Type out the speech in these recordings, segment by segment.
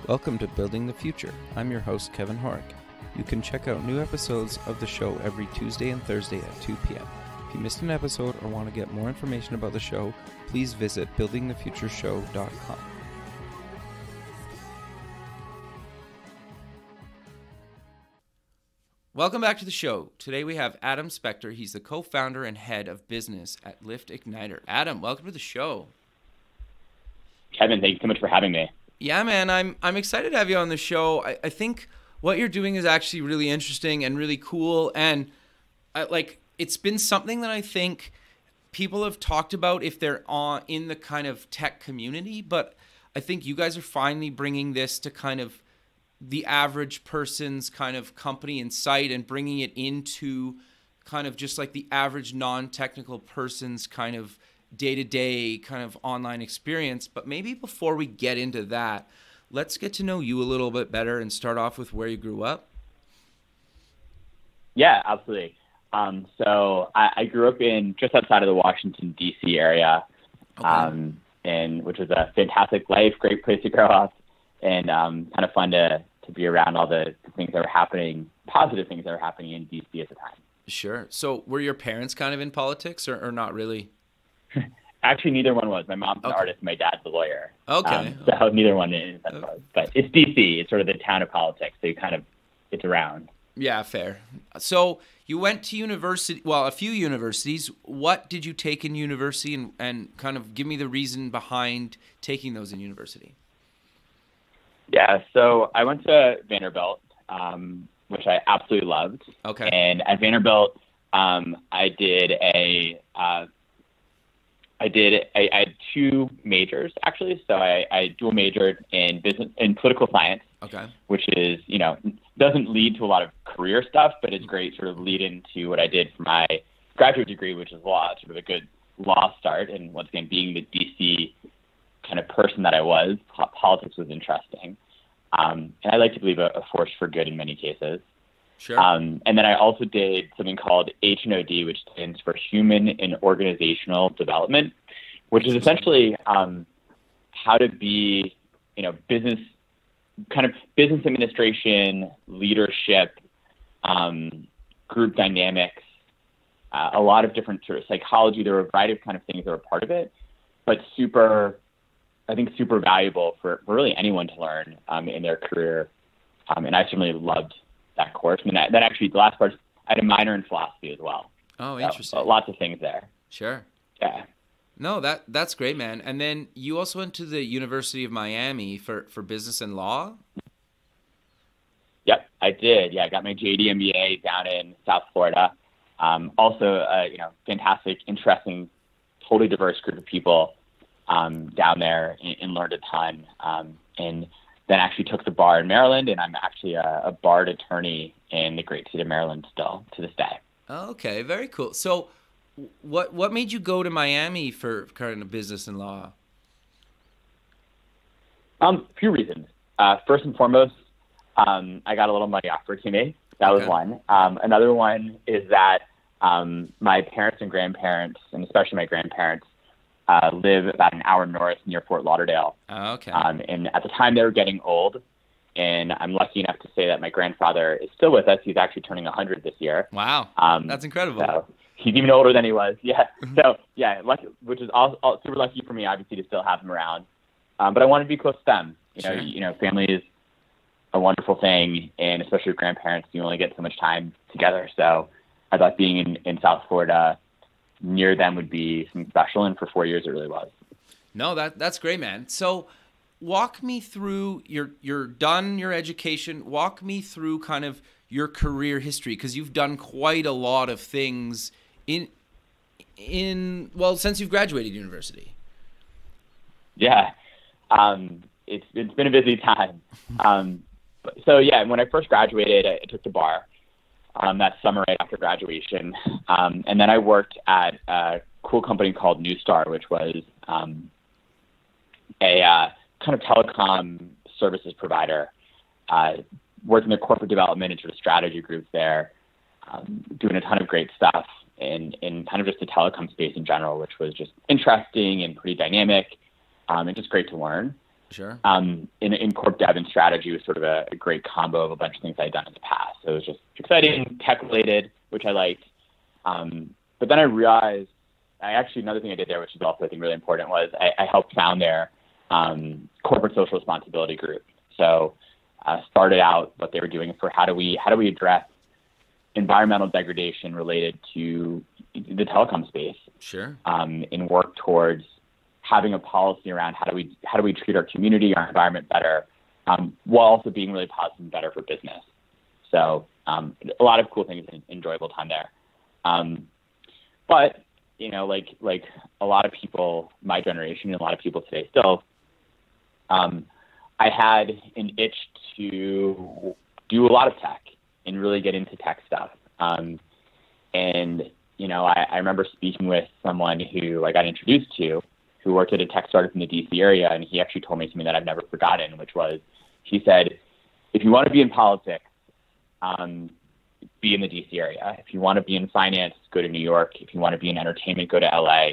Welcome to Building the Future. I'm your host, Kevin Horick. You can check out new episodes of the show every Tuesday and Thursday at 2 p.m. If you missed an episode or want to get more information about the show, please visit buildingthefutureshow.com. Welcome back to the show. Today we have Adam Spector. He's the co-founder and head of business at LiftIgniter. Adam, welcome to the show. Kevin, thank you so much for having me. Yeah, man, I'm excited to have you on the show. I think what you're doing is actually really interesting and really cool, and it's been something that I think people have talked about if they're in the kind of tech community, but I think you guys are finally bringing this to kind of the average person's kind of company and site and bringing it into kind of just like the average non-technical person's kind of day-to-day kind of online experience. But maybe before we get into that, let's get to know you a little bit better and start off with where you grew up. Yeah, absolutely. So I grew up in just outside of the Washington, D.C. area, and which was a fantastic life, great place to grow up, and kind of fun to be around all the things that were happening, positive things that were happening in D.C. at the time. Sure. So were your parents kind of in politics or not really? Actually, neither one was. My mom's an artist. My dad's a lawyer. Okay. So neither one is. But it's D.C. It's sort of the town of politics. So it's around. Yeah, fair. So you went to university, well, a few universities. What did you take in university and kind of give me the reason behind taking those in university? Yeah, so I went to Vanderbilt, which I absolutely loved. Okay. And at Vanderbilt, I had two majors actually. So I dual majored in business and political science. Okay. Which is, doesn't lead to a lot of career stuff, but it's great sort of lead into what I did for my graduate degree, which is law. It's sort of a good law start. And once again, being the DC kind of person that I was, politics was interesting. And I like to believe a force for good in many cases. Sure. And then I also did something called H&OD, which stands for Human and Organizational Development, which is essentially how to be, business administration, leadership, group dynamics, a lot of different sort of psychology. There were a variety of kind of things that were part of it, but super valuable for really anyone to learn in their career. And I certainly loved that course. I mean, that actually, the last part, I had a minor in philosophy as well. Oh, interesting. So, lots of things there. Sure. Yeah. No, that's great, man. And then you also went to the University of Miami for business and law? Yep, I did. Yeah, I got my JD MBA down in South Florida. Also, fantastic, interesting, totally diverse group of people down there and learned a ton. And then actually took the bar in Maryland, and I'm actually a barred attorney in the great state of Maryland still to this day. Okay, very cool. So what made you go to Miami for kind of business and law? A few reasons. First and foremost, I got a little money offered to me. That was one. Another one is that my parents and grandparents, and especially my grandparents, live about an hour north near Fort Lauderdale. Oh, okay. And at the time they were getting old, and I'm lucky enough to say that my grandfather is still with us. He's actually turning 100 this year. Wow. That's incredible. So he's even older than he was. Yeah. So yeah, lucky, which is all super lucky for me, obviously, to still have him around. But I wanted to be close to them. Sure. Family is a wonderful thing, and especially with grandparents, you only get so much time together. So I thought being in South Florida near them would be something special, and for 4 years it really was. No, that's great, man. So walk me through you're done your education. Walk me through kind of your career history, because you've done quite a lot of things since you've graduated university. Yeah. It's been a busy time. So yeah, when I first graduated, I took the bar that summer right after graduation. And then I worked at a cool company called Newstar, which was a kind of telecom services provider, working the corporate development and sort of strategy groups there, doing a ton of great stuff in kind of just the telecom space in general, which was just interesting and pretty dynamic, and just great to learn. Sure. In corp dev and strategy was sort of a great combo of a bunch of things I'd done in the past. So it was just exciting, tech related, which I liked. But then I realized, another thing I did there, which is also I think really important, was I helped found their corporate social responsibility group. So started out what they were doing for how do we address environmental degradation related to the telecom space. Sure. And work towards having a policy around how do we treat our community, our environment better, while also being really positive and better for business. So a lot of cool things and enjoyable time there. But like a lot of people my generation and a lot of people today still, I had an itch to do a lot of tech and really get into tech stuff. And I remember speaking with someone who I got introduced to, who worked at a tech startup in the DC area, and he actually told me something that I've never forgotten, which was, he said, if you want to be in politics, be in the DC area. If you want to be in finance, go to New York. If you want to be in entertainment, go to LA.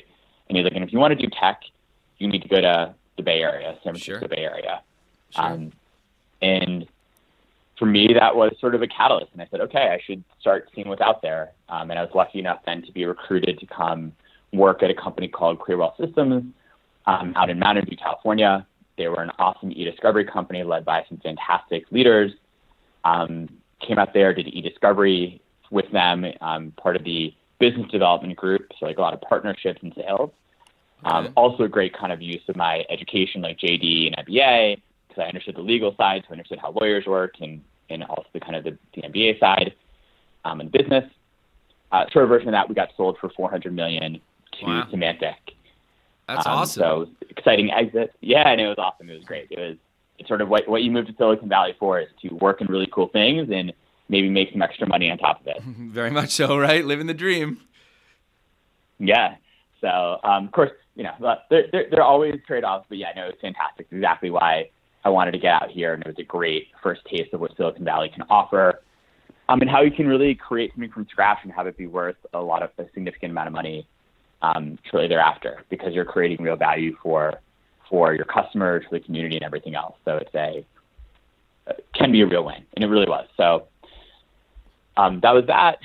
And he's like, and if you want to do tech, you need to go to the Bay Area, San Francisco Bay Area. Sure. And for me, that was sort of a catalyst. And I said, okay, I should start seeing what's out there. And I was lucky enough then to be recruited to come work at a company called Clearwell Systems out in Mountain View, California. They were an awesome e-discovery company led by some fantastic leaders. Came out there, did e-discovery with them, part of the business development group, so a lot of partnerships and sales. Okay. Also a great kind of use of my education, like JD and MBA, because I understood the legal side, so I understood how lawyers work, and also the kind of the MBA side and business. Short version of that, we got sold for $400 million to Symantec. That's awesome. So exciting exit. Yeah, and it was awesome. It was great. It's sort of what you moved to Silicon Valley for, is to work in really cool things and maybe make some extra money on top of it. Very much so, right? Living the dream. Yeah. So, of course, there are always trade-offs, but yeah, no, it's fantastic. It's exactly why I wanted to get out here, and it was a great first taste of what Silicon Valley can offer, and how you can really create something from scratch and have it be worth a significant amount of money shortly thereafter, because you're creating real value for your customers, for the community, and everything else. So it can be a real win, and it really was. So that was that.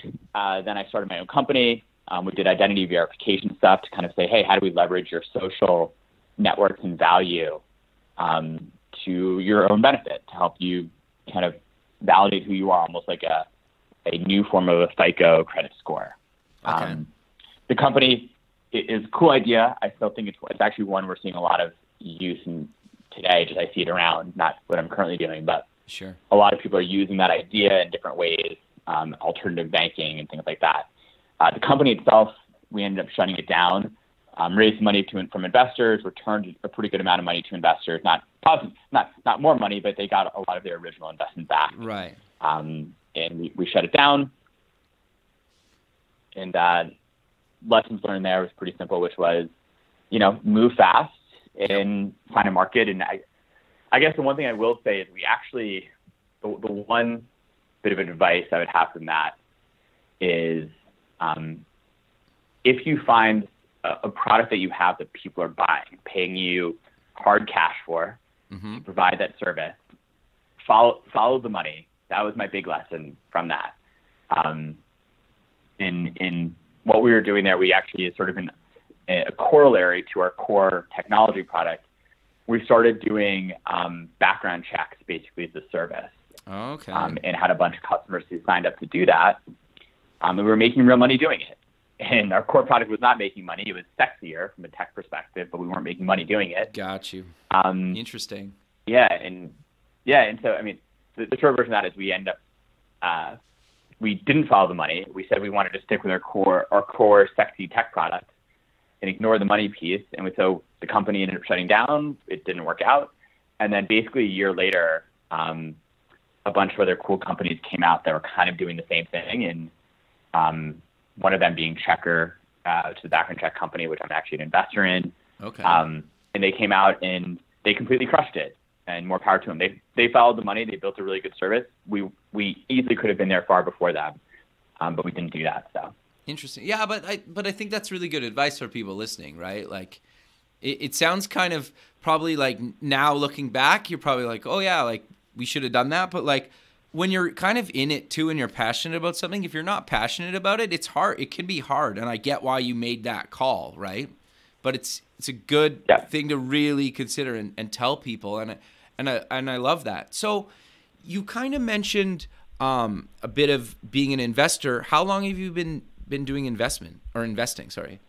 Then I started my own company. We did identity verification stuff to kind of say, hey, how do we leverage your social networks and value to your own benefit, to help you kind of validate who you are, almost like a new form of a FICO credit score. Okay. The company is a cool idea. I still think it's actually one we're seeing a lot of use in today. Just I see it around, not what I'm currently doing, but sure, a lot of people are using that idea in different ways, alternative banking and things like that. The company itself, we ended up shutting it down, raised money from investors, returned a pretty good amount of money to investors, not more money, but they got a lot of their original investment back. Right. And we shut it down. And lessons learned there was pretty simple, which was, move fast and find a market. And I guess the one thing I will say is we actually, the one bit of advice I would have from that is, if you find a product that you have that people are buying, paying you hard cash for, to provide that service, follow the money. That was my big lesson from that. In what we were doing there, we actually is sort of a corollary to our core technology product. We started doing background checks basically as a service. Okay. And had a bunch of customers who signed up to do that. And we were making real money doing it. And our core product was not making money. It was sexier from a tech perspective, but we weren't making money doing it. Got you. Interesting. Yeah. And so, the short version of that is we end up, we didn't follow the money. We said we wanted to stick with our core sexy tech product and ignore the money piece. And so the company ended up shutting down. It didn't work out. And then basically a year later, a bunch of other cool companies came out that were kind of doing the same thing. And one of them being Checker, which is a background check company, which I'm actually an investor in. Okay. And they came out and they completely crushed it, and more power to them. They followed the money. They built a really good service. We easily could have been there far before them, but we didn't do that. So interesting. Yeah, but I think that's really good advice for people listening, right? Like, It sounds kind of probably like now looking back, you're probably like, oh yeah, like we should have done that. But like when you're kind of in it too and you're passionate about something, if you're not passionate about it, it's hard. It can be hard. And I get why you made that call, right? But it's a good thing to really consider and tell people. And I love that. So you kind of mentioned a bit of being an investor. How long have you been doing investing? Sorry.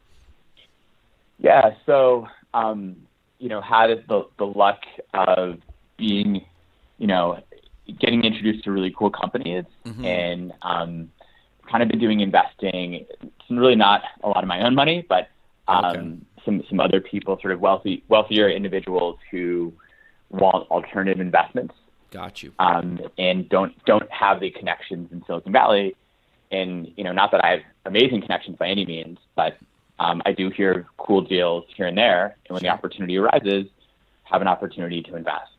Yeah. So, had the luck of being, getting introduced to really cool companies and kind of been doing investing. It's really not a lot of my own money, but some other people, sort of wealthier individuals who want alternative investments. Got you. And don't have the connections in Silicon Valley. And, not that I have amazing connections by any means, but I do hear cool deals here and there. And when the opportunity arises, have an opportunity to invest.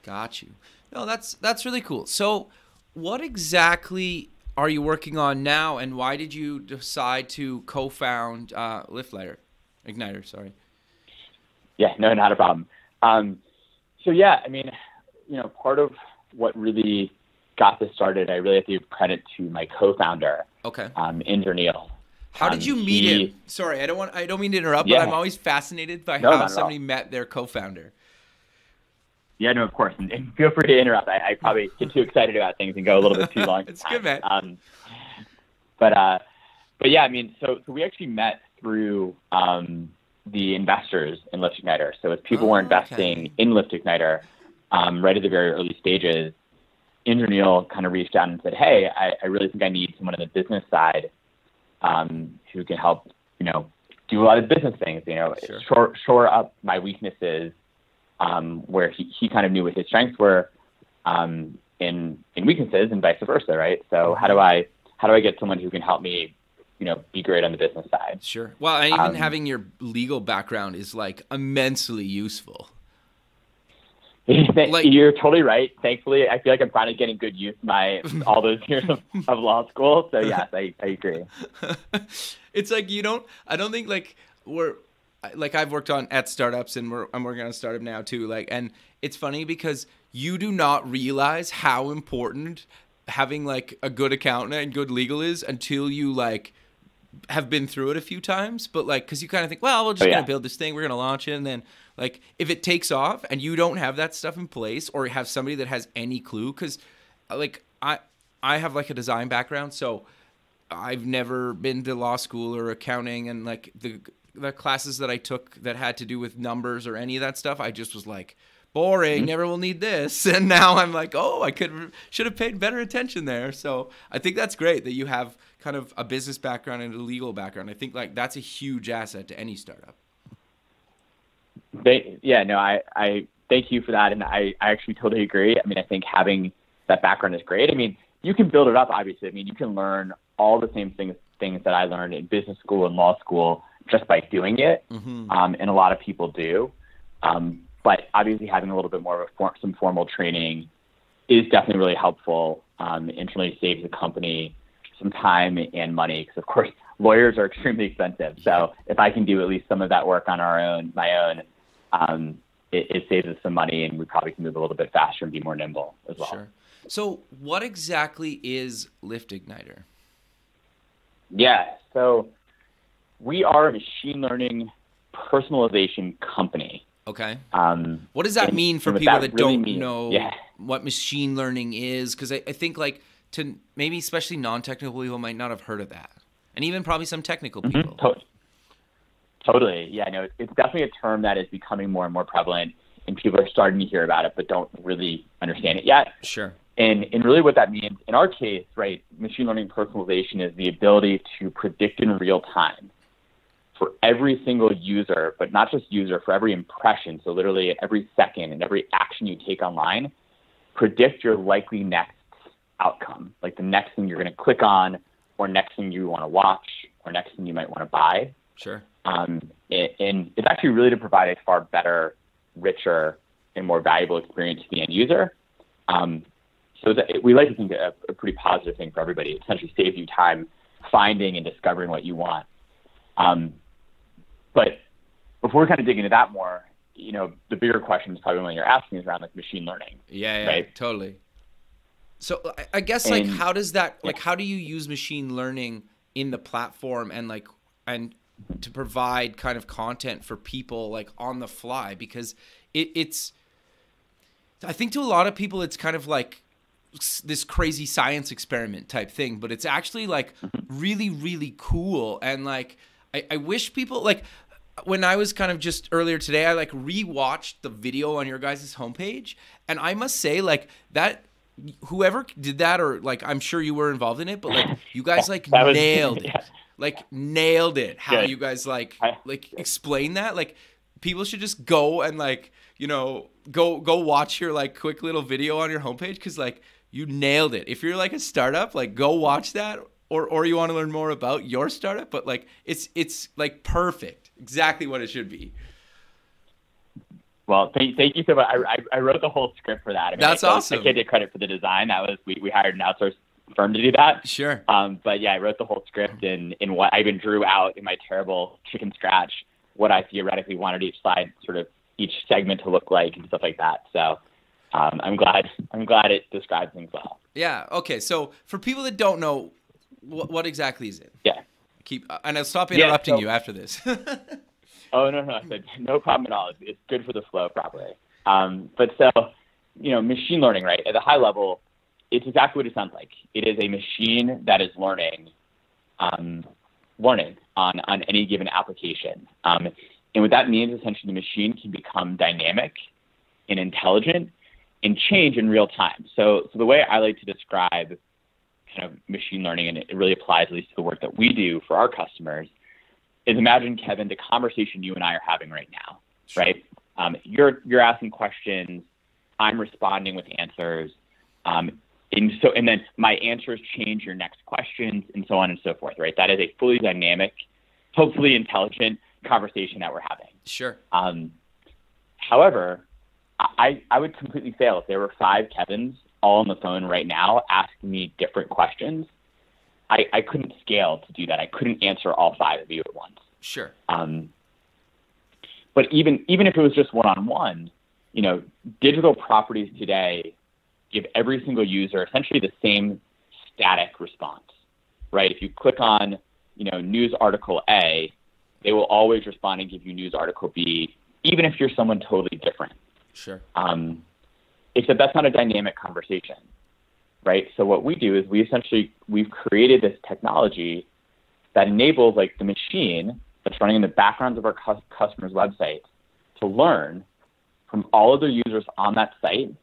Got you. No, that's really cool. So what exactly are you working on now, and why did you decide to co-found LiftIgniter, sorry. Yeah, no, not a problem. Part of what really got this started, I really have to give credit to my co-founder, Inder Neil. How did you meet him? Sorry, I don't mean to interrupt, but I'm always fascinated by how somebody met their co-founder. Yeah, no, of course. And feel free to interrupt. I probably get too excited about things and go a little bit too long. It's good, man. But yeah, so we actually met through the investors in LiftIgniter. So as people were investing in LiftIgniter right at the very early stages, Inder Neil kind of reached out and said, hey, I really think I need someone on the business side who can help, do a lot of business things, shore up my weaknesses, where he kind of knew what his strengths were in weaknesses and vice versa, right? So how do I get someone who can help me, be great on the business side? Sure. Well, and even having your legal background is like immensely useful. You're totally right. Thankfully, I feel like I'm finally getting good use of all those years of law school. So yes, I agree. It's like I don't think I've worked at startups and I'm working on a startup now too. And it's funny because you do not realize how important having a good accountant and good legal is until you have been through it a few times. But because you kind of think, well, we're just going to build this thing, we're going to launch it. And then if it takes off and you don't have that stuff in place or have somebody that has any clue, because I have a design background. So I've never been to law school or accounting, and the classes that I took that had to do with numbers or any of that stuff, I just was boring, never will need this. And now I'm I should have paid better attention there. So I think that's great that you have kind of a business background and a legal background. I think that's a huge asset to any startup. I thank you for that. And I actually totally agree. I think having that background is great. You can build it up, obviously. You can learn all the same things that I learned in business school and law school just by doing it. And a lot of people do. But obviously having a little bit more of some formal training is definitely really helpful, and really saves the company some time and money. Because of course, lawyers are extremely expensive. So if I can do at least some of that work on my own, it saves us some money, and we probably can move a little bit faster and be more nimble as well. Sure. So what exactly is LiftIgniter? Yeah. So we are a machine learning personalization company. Okay. What does that mean for people that don't know what machine learning is? Because I think to maybe especially non-technical people might not have heard of that, and even probably some technical people. Totally. Yeah. No, it's definitely a term that is becoming more and more prevalent, and people are starting to hear about it, but don't really understand it yet. Sure. And really what that means in our case, right? Machine learning personalization is the ability to predict in real time for every single user, but not just user, for every impression. So literally at every second and every action you take online, predict your likely next outcome, like the next thing you're going to click on, or next thing you want to watch, or next thing you might want to buy. Sure. And it's actually really to provide a far better, richer, and more valuable experience to the end user. So we like to think a pretty positive thing for everybody. It essentially saves you time finding and discovering what you want. But before we kind of dig into that more, the bigger question is probably one you're asking is around like machine learning. Yeah, right? Totally. So I guess like how does that like how do you use machine learning in the platform and to provide kind of content for people like on the fly? Because it's I think to a lot of people it's kind of like this crazy science experiment type thing, but it's actually like really, really cool. And like I wish people like when I was kind of just earlier today, I like rewatched the video on your guys' homepage, and I must say like that whoever did that, or like I'm sure you were involved in it, but like you guys like nailed it. Like nailed it. How you guys like explain that? Like people should just go and like, go watch your like quick little video on your homepage, because like you nailed it. If you're like a startup, like go watch that, or you want to learn more about your startup, but like it's like perfect. Exactly what it should be. Well, thank you so much. I wrote the whole script for that. I mean, That's awesome. I can't take credit for the design. That was we hired an outsourced firm to do that. Sure. But yeah, I wrote the whole script in what I even drew out in my terrible chicken scratch what I theoretically wanted each slide, sort of each segment to look like and stuff like that. So I'm glad it describes things well. Yeah. Okay. So for people that don't know, what exactly is it? Yeah. And I'll stop interrupting you after this. Oh, no. I said, no problem at all. It's good for the flow probably. But so, machine learning, right? At a high level, it's exactly what it sounds like. It is a machine that is learning on any given application. And what that means, essentially, the machine can become dynamic and intelligent and change in real time. So the way I like to describe kind of machine learning, and it really applies at least to the work that we do for our customers, is imagine, Kevin, the conversation you and I are having right now, right? You're asking questions, I'm responding with answers, and then my answers change your next questions, and so on and so forth, right? That is a fully dynamic, hopefully intelligent conversation that we're having. Sure. However, I would completely fail if there were 5 Kevins all on the phone right now asking me different questions. I couldn't scale to do that. I couldn't answer all 5 of you at once. Sure. But even if it was just one-on-one, digital properties today give every single user essentially the same static response, right? If you click on, news article A, they will always respond and give you news article B, even if you're someone totally different. Sure. Except that's not a dynamic conversation, right? So what we do is we've created this technology that enables like the machine that's running in the backgrounds of our customers' websites to learn from all of the users on that site,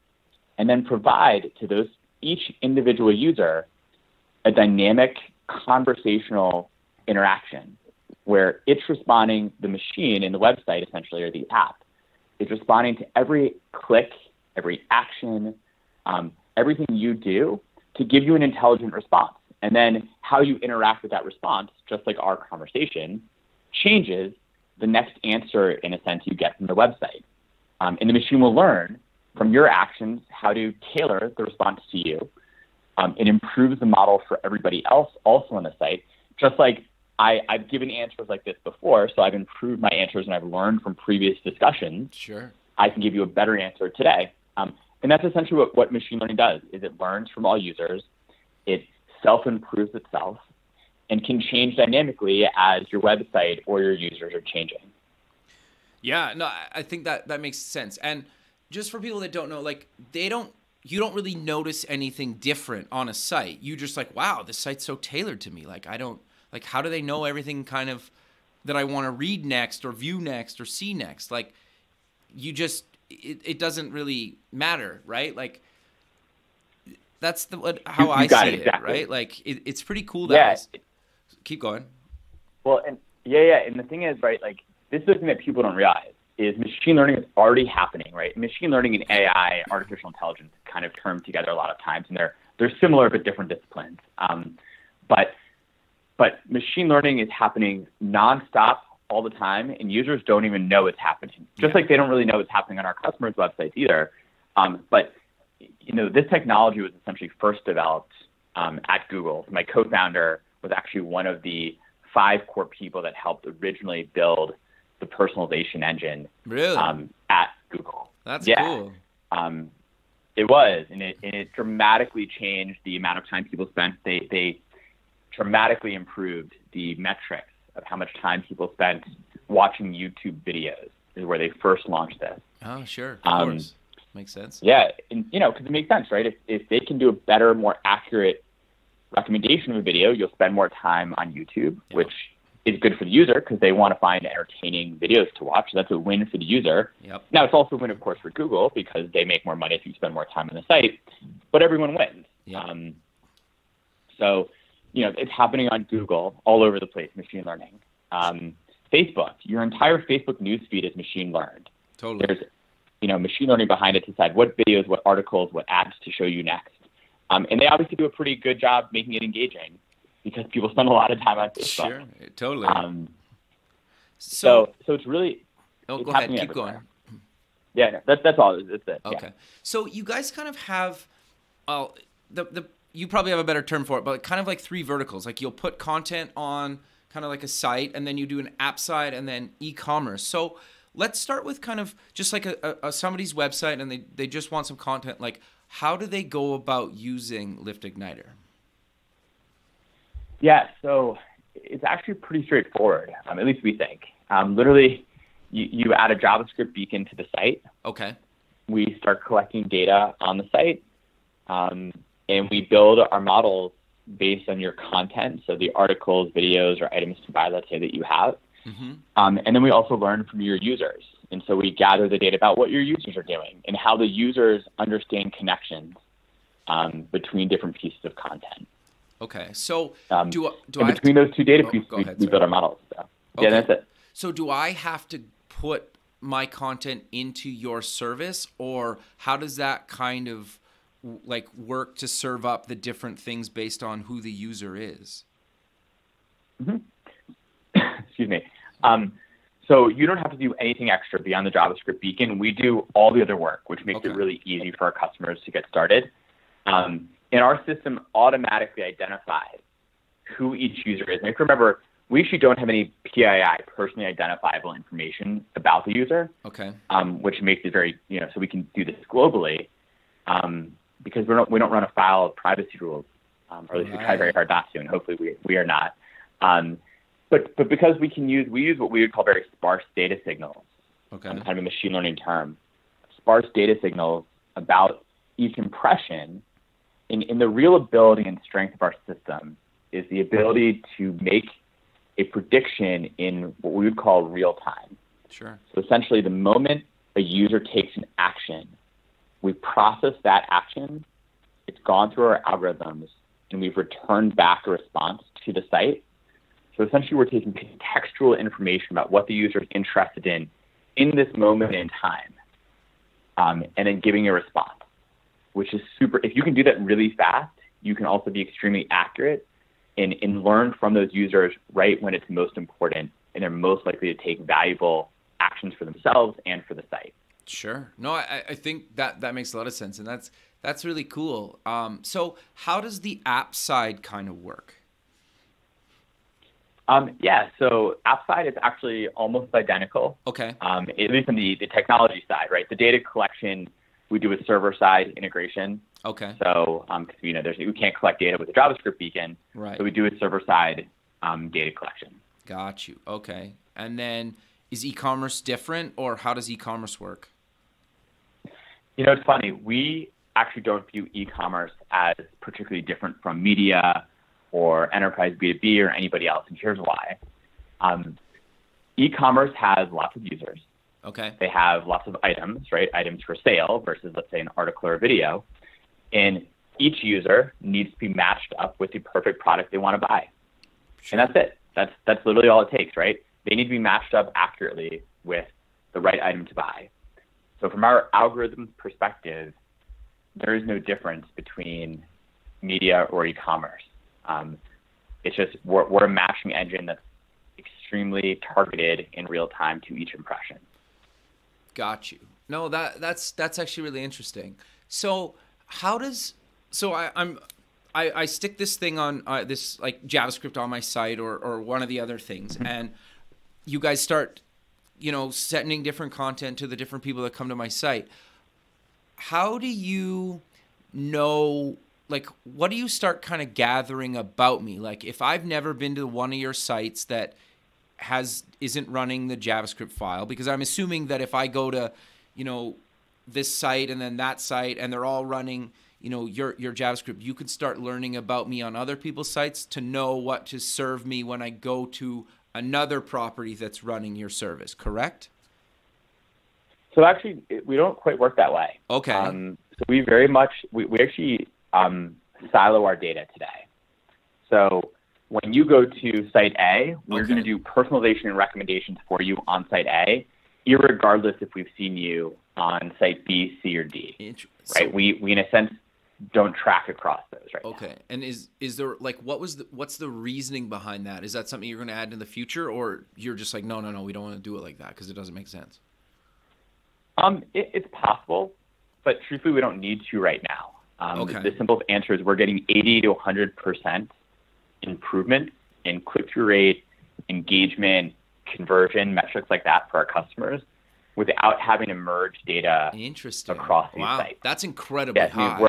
and then provide to each individual user a dynamic conversational interaction where it's responding, the machine in the website essentially, or the app, is responding to every click, every action, everything you do to give you an intelligent response. And then how you interact with that response, just like our conversation, changes the next answer, in a sense, you get from the website. And the machine will learn from your actions how to tailor the response to you. It improves the model for everybody else also on the site, just like I've given answers like this before, so I've improved my answers and I've learned from previous discussions. Sure. I can give you a better answer today. And that's essentially what machine learning does, is it learns from all users, it self-improves itself, and can change dynamically as your website or your users are changing. Yeah, no, I think that makes sense. And just for people that don't know, like you don't really notice anything different on a site. You just like, wow, this site's so tailored to me. Like how do they know everything kind of that I want to read next or view next or see next? Like it doesn't really matter, right? Like that's how I see it, exactly. Right? Like it's pretty cool that keep going. Well, and and the thing is, right, like this is the thing that people don't realize is machine learning is already happening, right? Machine learning and AI, artificial intelligence, kind of term together a lot of times, and they're similar but different disciplines. But machine learning is happening nonstop all the time, and users don't even know it's happening. Just like they don't really know it's happening on our customers' websites either. But this technology was essentially first developed at Google. My co-founder was actually one of the 5 core people that helped originally build the personalization engine Really? at Google. That's yeah. cool. It was, and it dramatically changed the amount of time people spent. They dramatically improved the metrics of how much time people spent watching YouTube videos. Is where they first launched this. Oh, sure. Of course. Makes sense. Yeah, and because it makes sense, right? If they can do a better, more accurate recommendation of a video, you'll spend more time on YouTube, which is good for the user because they want to find entertaining videos to watch. So that's a win for the user. Yep. Now, it's also a win, of course, for Google because they make more money if you spend more time on the site, but everyone wins. Yep. So, it's happening on Google all over the place, machine learning. Facebook, your entire Facebook newsfeed is machine learned. Totally. There's, machine learning behind it to decide what videos, what articles, what ads to show you next. And they obviously do a pretty good job making it engaging because people spend a lot of time on Facebook. Sure, totally. So it's really. Oh, it's go ahead. Keep everywhere. going. Yeah, that's all. That's it. Okay. Yeah. So you guys kind of have, you probably have a better term for it, but kind of like 3 verticals. Like you'll put content on kind of like a site, and then you do an app side, and then e-commerce. So let's start with kind of just like a somebody's website, and they just want some content. Like, how do they go about using LiftIgniter? Yeah, so it's actually pretty straightforward. At least we think. Literally, you add a JavaScript beacon to the site. Okay. We start collecting data on the site, and we build our models based on your content, so the articles, videos, or items to buy, let's say, that you have. Mm-hmm. And then we also learn from your users. And so we gather the data about what your users are doing and how the users understand connections between different pieces of content. Okay. So between those two data pieces, we build our models. So. Okay. Yeah, that's it. So do I have to put my content into your service, or how does that kind of like work to serve up the different things based on who the user is? Mm-hmm. Excuse me. So you don't have to do anything extra beyond the JavaScript beacon. We do all the other work, which makes it really easy for our customers to get started. And our system automatically identifies who each user is. And if you remember, we actually don't have any PII, personally identifiable information about the user. Okay. Which makes it very, so we can do this globally. Because we don't run afoul of privacy rules, or at least we try very hard not to, and hopefully we are not. But because we use what we would call very sparse data signals, kind of a machine learning term, sparse data signals about each impression. In the real ability and strength of our system is the ability to make a prediction in what we would call real time. Sure. So essentially, the moment a user takes an action, we process that action, it's gone through our algorithms, and we've returned back a response to the site. So essentially, we're taking contextual information about what the user is interested in this moment in time, and then giving a response, which is super. If you can do that really fast, you can also be extremely accurate and learn from those users right when it's most important, and they're most likely to take valuable actions for themselves and for the site. Sure. No, I think that makes a lot of sense, and that's really cool. So how does the app side kind of work? So app side is actually almost identical. Okay. At least on the technology side, right? The data collection, we do a server-side integration. Okay. So, we can't collect data with a JavaScript beacon. Right. So we do a server-side data collection. Got you. Okay. And then is e-commerce different, or how does e-commerce work? It's funny. We actually don't view e-commerce as particularly different from media or enterprise B2B or anybody else, and here's why. E-commerce has lots of users. Okay. They have lots of items, right? Items for sale versus, let's say, an article or a video. And each user needs to be matched up with the perfect product they want to buy. Sure. And that's it. That's literally all it takes, right? They need to be matched up accurately with the right item to buy. So from our algorithm perspective, there is no difference between media or e-commerce. It's just we're a matching engine that's extremely targeted in real time to each impression. Got you. No, that's actually really interesting. So I stick this thing on this like JavaScript on my site or one of the other things, and you guys start sending different content to the different people that come to my site. How do you know, like, what do you start kind of gathering about me? Like, if I've never been to one of your sites that isn't running the JavaScript file, because I'm assuming that if I go to, this site and then that site and they're all running, your JavaScript, you could start learning about me on other people's sites to know what to serve me when I go to another property that's running your service, correct? So actually, we don't quite work that way. Okay. So we very much, we actually silo our data today. So when you go to site A, we're going to do personalization and recommendations for you on site A, irregardless if we've seen you on site B, C, or D. Right? We in a sense don't track across those right now. Okay. And is there, like, what's the reasoning behind that? Is that something you're going to add in the future, or you're just like, no, we don't want to do it like that because it doesn't make sense? It's possible, but truthfully, we don't need to right now. Okay. The simple answer is we're getting 80 to 100% improvement in click-through rate, engagement, conversion, metrics like that for our customers without having to merge data across these sites. That's incredibly high.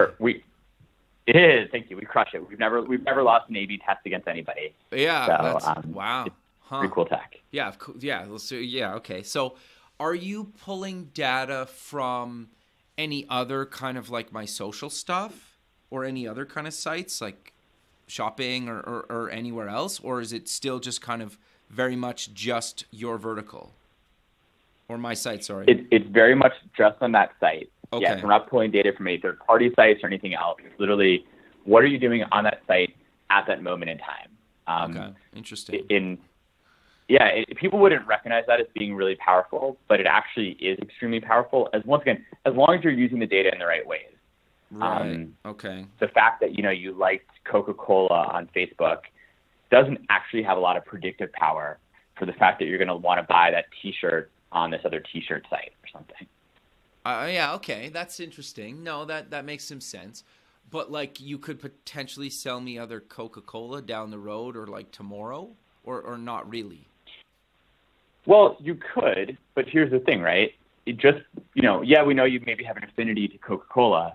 It is. Thank you. We crush it. We've never lost an A/B test against anybody. Yeah. So, wow. Pretty cool tech. Yeah. Yeah. Yeah. Okay. So, are you pulling data from any other kind of like my social stuff or any other kind of sites like shopping or anywhere else, or is it still just kind of very much just your vertical? Or my site, sorry. It's very much just on that site. Okay. Yes, we're not pulling data from any third-party sites or anything else. It's literally, what are you doing on that site at that moment in time? Okay, interesting. People wouldn't recognize that as being really powerful, but it actually is extremely powerful. As long as you're using the data in the right ways. Right. Okay. The fact that you liked Coca-Cola on Facebook doesn't actually have a lot of predictive power for the fact that you're going to want to buy that T-shirt on this other T-shirt site or something. Yeah, okay. That's interesting. No, that makes some sense. But, like, you could potentially sell me other Coca-Cola down the road or, like, tomorrow? Or not really? Well, you could, but here's the thing, right? It just, we know you maybe have an affinity to Coca-Cola,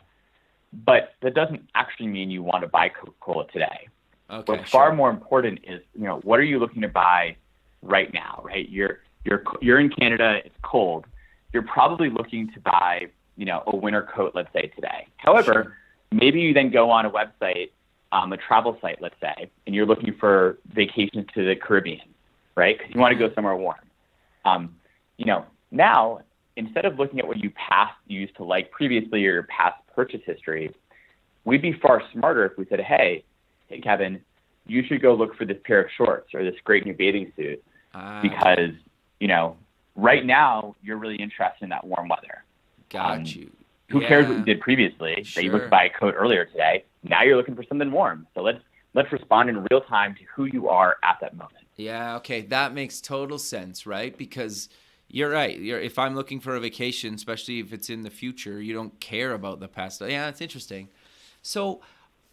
but that doesn't actually mean you want to buy Coca-Cola today. Okay, What's far more important is, what are you looking to buy right now, right? You're in Canada, it's cold. You're probably looking to buy, a winter coat, let's say today. However, maybe you then go on a website, a travel site, let's say, and you're looking for vacations to the Caribbean, right? Because you want to go somewhere warm. Now, instead of looking at what you used to like previously or your past purchase history, we'd be far smarter if we said, hey, Kevin, you should go look for this pair of shorts or this great new bathing suit because, right now you're really interested in that warm weather. Got you. Who cares what you did previously? Sure. That you looked to buy a coat earlier today. Now you're looking for something warm. So let's respond in real time to who you are at that moment. Yeah, okay. That makes total sense, right? Because you're right. If I'm looking for a vacation, especially if it's in the future, you don't care about the past. Yeah, it's interesting. So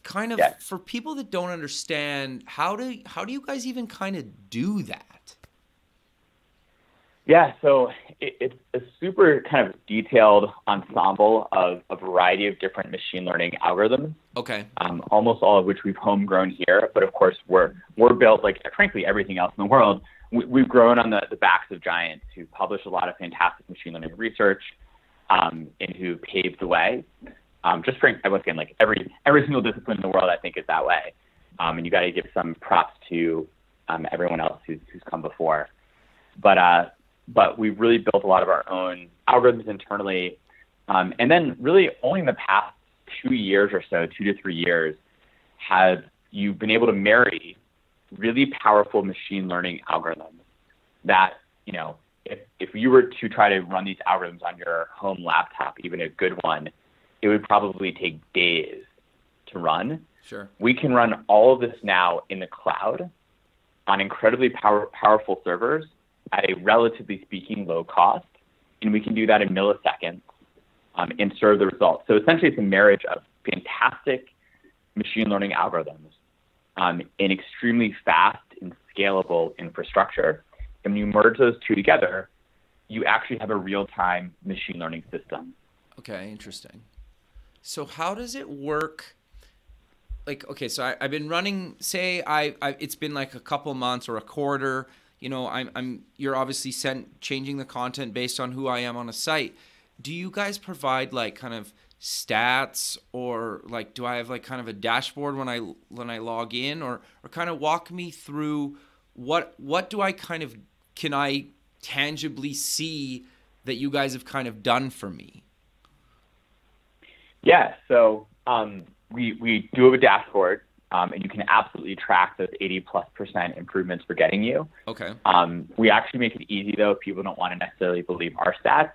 kind of for people that don't understand, how do you guys even kind of do that? Yeah, so it's a super kind of detailed ensemble of a variety of different machine learning algorithms. Okay. Almost all of which we've homegrown here, but of course we're built like frankly everything else in the world. We've grown on the backs of giants who publish a lot of fantastic machine learning research, and who paved the way. Just frankly, once again, like every single discipline in the world, I think is that way. And you got to give some props to everyone else who's come before. But we've really built a lot of our own algorithms internally. And then really only in the past 2 years or so, 2 to 3 years, have you been able to marry really powerful machine learning algorithms that, if you were to try to run these algorithms on your home laptop, even a good one, it would probably take days to run. Sure. We can run all of this now in the cloud on incredibly powerful servers at a relatively speaking low cost, and we can do that in milliseconds and serve the results. So essentially it's a marriage of fantastic machine learning algorithms in extremely fast and scalable infrastructure. And when you merge those two together, you actually have a real-time machine learning system. Okay, interesting. So how does it work? Like, okay, so I've been running, say it's been like a couple months or a quarter, you know, you're obviously changing the content based on who I am on a site. Do you guys provide like kind of stats, or like, do I have like kind of a dashboard when I log in, or kind of walk me through what do I kind of, can I tangibly see that you guys have kind of done for me? Yeah, so we do have a dashboard, and you can absolutely track those 80+% improvements we're getting you. Okay. We actually make it easy, though, if people don't want to necessarily believe our stats.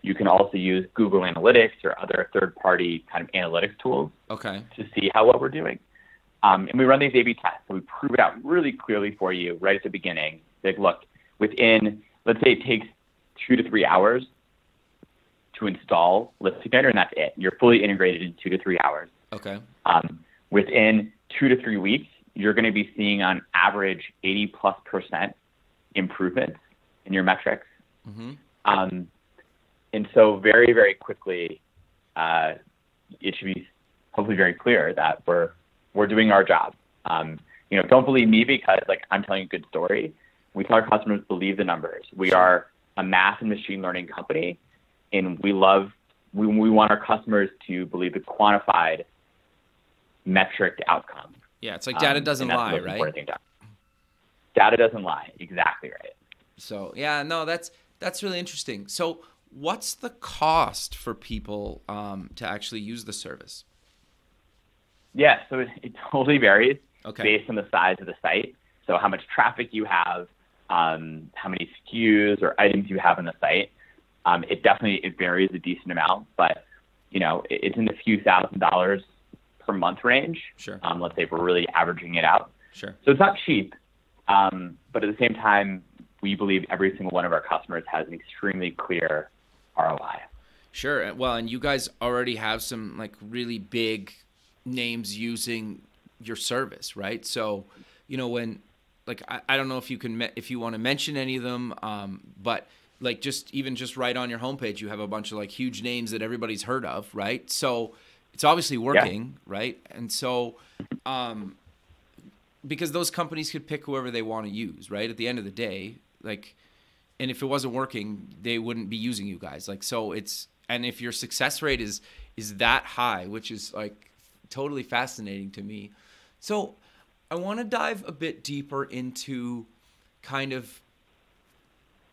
You can also use Google Analytics or other third-party kind of analytics tools to see how well we're doing. And we run these A/B tests, so we prove it out really clearly for you right at the beginning. Like, look, within, let's say it takes 2 to 3 hours to install LiftIgniter, and that's it. You're fully integrated in 2 to 3 hours. Okay. Within 2 to 3 weeks, you're going to be seeing on average 80+% improvements in your metrics. Mm-hmm. And so very, very quickly, it should be hopefully very clear that we're doing our job. You know, don't believe me because like I'm telling a good story. We tell our customers believe the numbers. We are a math and machine learning company, and we want our customers to believe the quantified metric outcome. Yeah, it's like data doesn't lie, right? Data doesn't lie. Exactly right. So yeah, no, that's really interesting. So what's the cost for people to actually use the service? Yeah, so it totally varies based on the size of the site. So how much traffic you have, how many SKUs or items you have on the site. It varies a decent amount, but you know, it's in the few $1,000s per month range. Sure. Let's say if we're really averaging it out. Sure. So it's not cheap, but at the same time, we believe every single one of our customers has an extremely clear ROI. Sure. Well, and you guys already have some like really big names using your service, right? So, you know, when like I don't know if you want to mention any of them, but like just right on your homepage, you have a bunch of like huge names that everybody's heard of, right? So it's obviously working, right? And so, because those companies could pick whoever they want to use, right? At the end of the day, like, and if it wasn't working, they wouldn't be using you guys. Like, so and if your success rate is that high, which is like totally fascinating to me. So I want to dive a bit deeper into kind of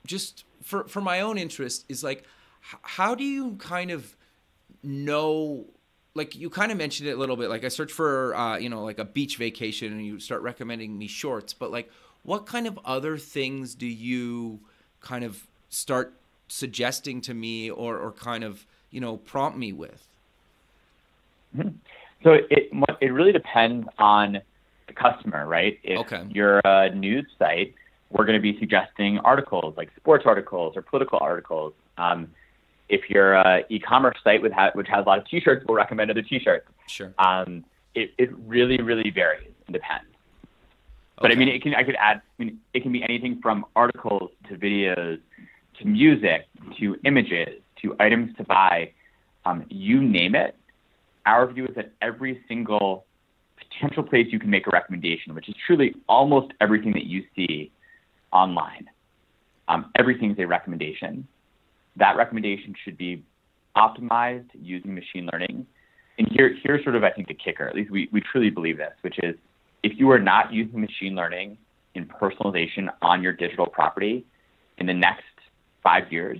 just for my own interest is like, how do you kind of know, like you kind of mentioned it a little bit, like I search for, you know, like a beach vacation and you start recommending me shorts, but like what kind of other things do you kind of start suggesting to me or kind of, you know, prompt me with? Mm-hmm. So it really depends on the customer, right? If you're a news site, we're going to be suggesting articles like sports articles or political articles. If you're an e-commerce site which has a lot of T-shirts, we'll recommend other T-shirts. Sure. It really, really varies and depends. But I mean, it can be anything from articles to videos to music to images to items to buy. You name it. Our view is that every single potential place you can make a recommendation, which is truly almost everything that you see online, everything's a recommendation. That recommendation should be optimized using machine learning. And here's sort of, I think, the kicker. At least we truly believe this, which is if you are not using machine learning in personalization on your digital property in the next 5 years,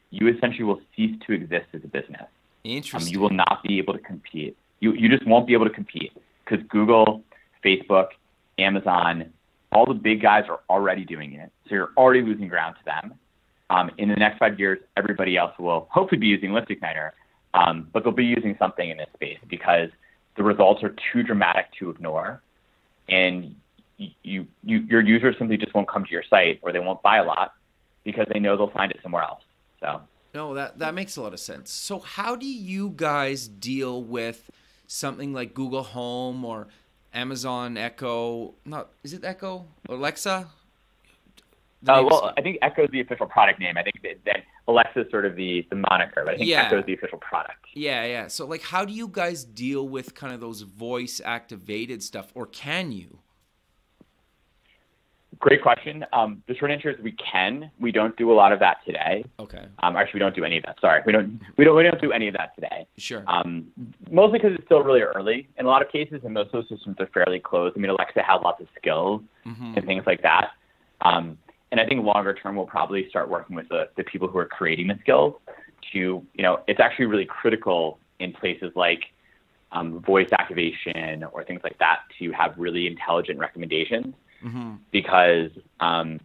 you essentially will cease to exist as a business. Interesting. You will not be able to compete. You just won't be able to compete because Google, Facebook, Amazon, all the big guys are already doing it. So you're already losing ground to them. In the next 5 years, everybody else will hopefully be using LiftIgniter, but they'll be using something in this space because the results are too dramatic to ignore. And your users simply just won't come to your site or they won't buy a lot because they know they'll find it somewhere else. So. No, that makes a lot of sense. So how do you guys deal with something like Google Home or Amazon Echo? Is it Echo? Alexa? The name Well, I think Echo is the official product name. I think that Alexa is sort of the moniker, but I think Echo is the official product. Yeah. So like, how do you guys deal with kind of those voice activated stuff, or can you? Great question. The short answer is we can. We don't do a lot of that today. Okay. Actually, we don't do any of that. Sorry, we don't do any of that today. Sure. Mostly because it's still really early in a lot of cases, and most of those systems are fairly closed. I mean, Alexa has lots of skills and things like that. And I think longer term, we'll probably start working with the people who are creating the skills to, it's actually really critical in places like voice activation or things like that to have really intelligent recommendations. Because, those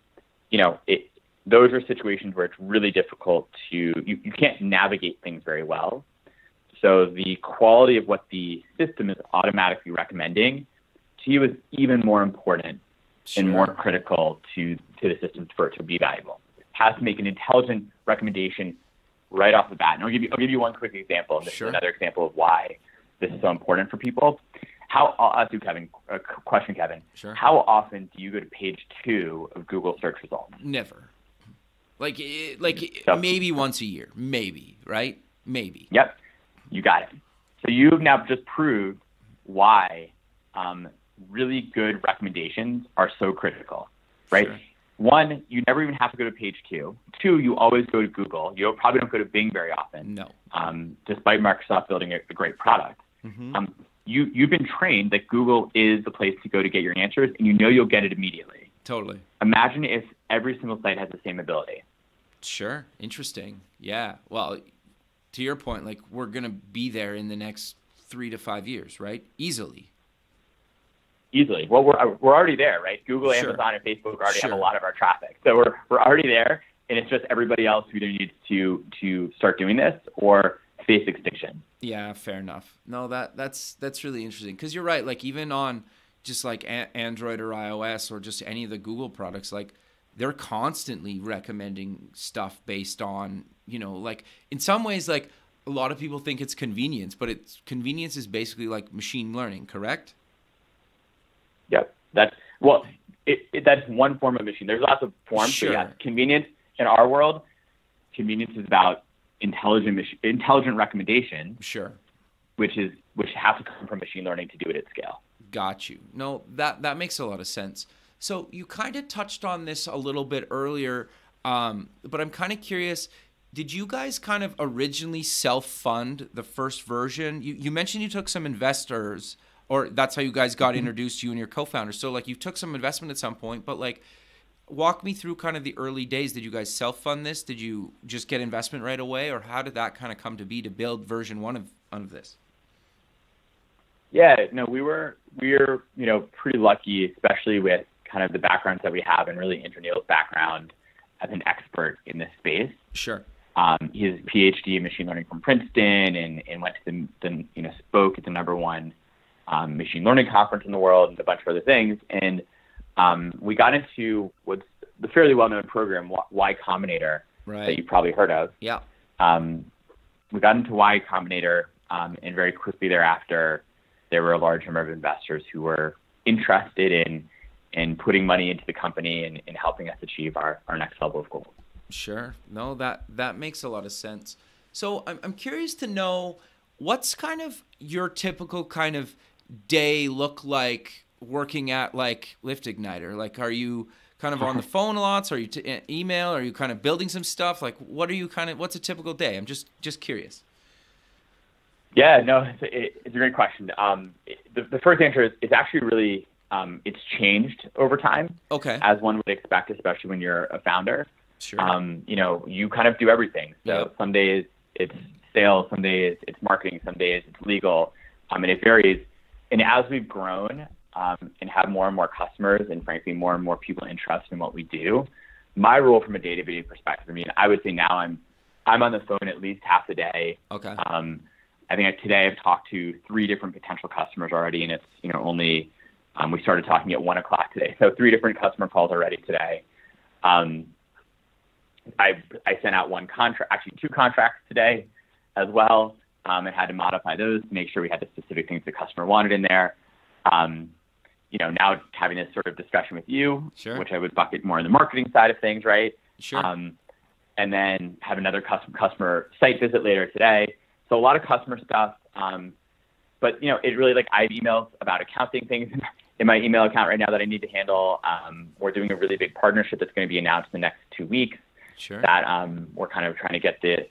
are situations where it's really difficult you can't navigate things very well. So the quality of what the system is automatically recommending to you is even more important and more critical to the system for it to be valuable. It has to make an intelligent recommendation right off the bat. And I'll give you one quick example. This is another example of why this is so important for people. I'll ask you, Kevin, a question, Kevin. Sure. How often do you go to page 2 of Google search results? Never. Maybe once a year. Maybe, right? Maybe. Yep. You got it. So you've now just proved why really good recommendations are so critical, right? Sure. 1, you never even have to go to page 2. 2, you always go to Google. You probably don't go to Bing very often. No. Despite Microsoft building a great product. You've been trained that Google is the place to go to get your answers, and you'll get it immediately. Totally. Imagine if every single site has the same ability. Sure. Interesting. Yeah. Well, to your point, like, we're going to be there in the next 3 to 5 years, right? Easily. Well, we're already there, right? Google, Amazon, and Facebook already have a lot of our traffic. So we're already there, and it's just everybody else who either needs to start doing this or face extinction. Yeah, fair enough. No, that's really interesting, because you're right. Like, even on just like Android or iOS or just any of the Google products, like, they're constantly recommending stuff based on, like, in some ways, like, a lot of people think it's convenience, but convenience is basically like machine learning, correct? Yep. That's one form of machine. There's lots of forms. Sure. But yeah, convenience in our world, convenience is about intelligent recommendation. Sure. Which has to come from machine learning to do it at scale. Got you. No, that makes a lot of sense. So you kind of touched on this a little bit earlier, but I'm kind of curious. Did you guys kind of originally self-fund the first version? You mentioned you took some investors, or that's how you guys got introduced, you and your co-founder. So like, you took some investment at some point, but like, walk me through kind of the early days. Did you guys self-fund this? Did you just get investment right away, or how did that kind of come to be to build version 1 of this? Yeah, no, we're pretty lucky, especially with kind of the backgrounds that we have, and really Andrew Neil's background as an expert in this space. Sure. He has a PhD in machine learning from Princeton, and went to the spoke at the #1 machine learning conference in the world, and a bunch of other things. And we got into what's the fairly well-known program, Y Combinator, right, that you probably heard of. Yeah. We got into Y Combinator, and very quickly thereafter, there were a large number of investors who were interested in putting money into the company and helping us achieve our next level of goals. Sure. No, that makes a lot of sense. So I'm curious to know, what's kind of your typical kind of day look like working at like LiftIgniter? Like, are you kind of on the phone a lot? Are you email? Are you kind of building some stuff? Like, what's a typical day? I'm just curious. Yeah, no, it's a great question. The first answer is it's actually really, it's changed over time. Okay. As one would expect, especially when you're a founder. Sure. You kind of do everything. So some days it's sales, some days it's marketing, some days it's legal, and it varies. And as we've grown and have more and more customers, and frankly more and more people interested in what we do, my role from a day-to-day perspective, I would say now I'm on the phone at least half the day. Okay. I think today I've talked to 3 different potential customers already, and it's only we started talking at 1:00 today, so 3 different customer calls already today. I sent out 1 contract, actually 2 contracts today as well, and had to modify those to make sure we had the specific things the customer wanted in there. now having this sort of discussion with you, Sure. which I would bucket more in the marketing side of things, right? Sure. And then have another customer site visit later today. So a lot of customer stuff. But it really, like, I have emails about accounting things in my email account right now that I need to handle. We're doing a really big partnership that's going to be announced in the next 2 weeks. Sure. That we're kind of trying to get the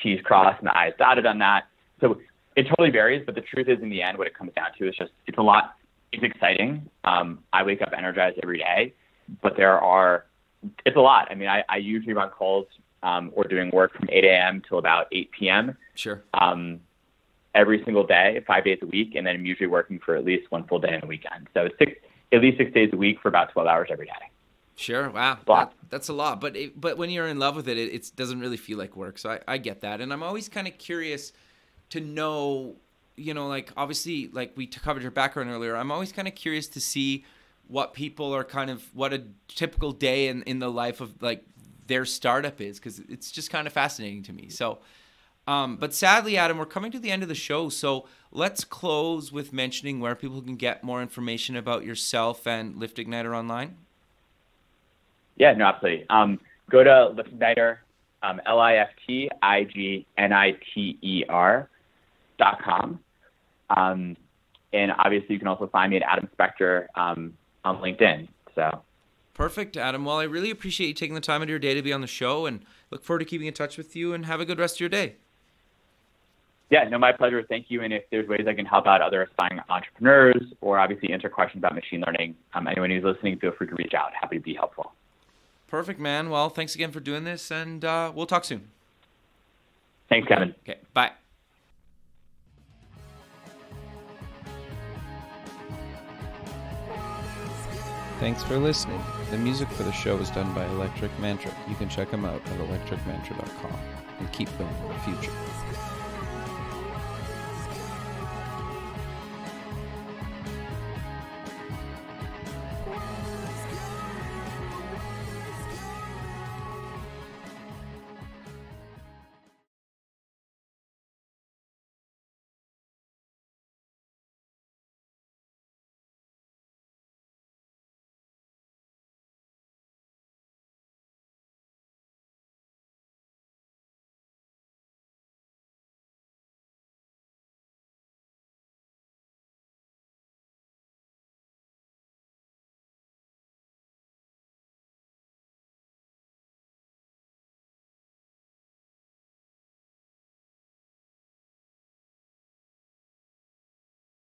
T's crossed and the I's dotted on that. So it totally varies, but the truth is, in the end, what it comes down to is just, it's a lot. It's exciting. I wake up energized every day, but it's a lot. I mean, I usually run calls or doing work from 8 a.m. till about 8 p.m. Sure. Every single day, 5 days a week, and then I'm usually working for at least one full day on the weekend. So it's at least 6 days a week for about 12 hours every day. Sure. Wow. That's a lot. But when you're in love with it, it doesn't really feel like work. So I get that. And I'm always kind of curious to know, like, obviously, like, we covered your background earlier. I'm always kind of curious to see what people are what a typical day in the life of, like, their startup is, because it's just kind of fascinating to me. So, but sadly, Adam, we're coming to the end of the show. So let's close with mentioning where people can get more information about yourself and LiftIgniter online. Yeah, no, absolutely. Go to LiftIgniter, LiftIgniter.com. And obviously, you can also find me at Adam Spector on LinkedIn. So. Perfect, Adam. Well, I really appreciate you taking the time out of your day to be on the show, and look forward to keeping in touch with you, and have a good rest of your day. Yeah, no, my pleasure. Thank you. And if there's ways I can help out other aspiring entrepreneurs, or obviously answer questions about machine learning, anyone who's listening, feel free to reach out. Happy to be helpful. Perfect, man. Well, thanks again for doing this, and we'll talk soon. Thanks, Kevin. Okay, bye. Thanks for listening. The music for the show is done by Electric Mantra. You can check them out at electricmantra.com and keep building the future.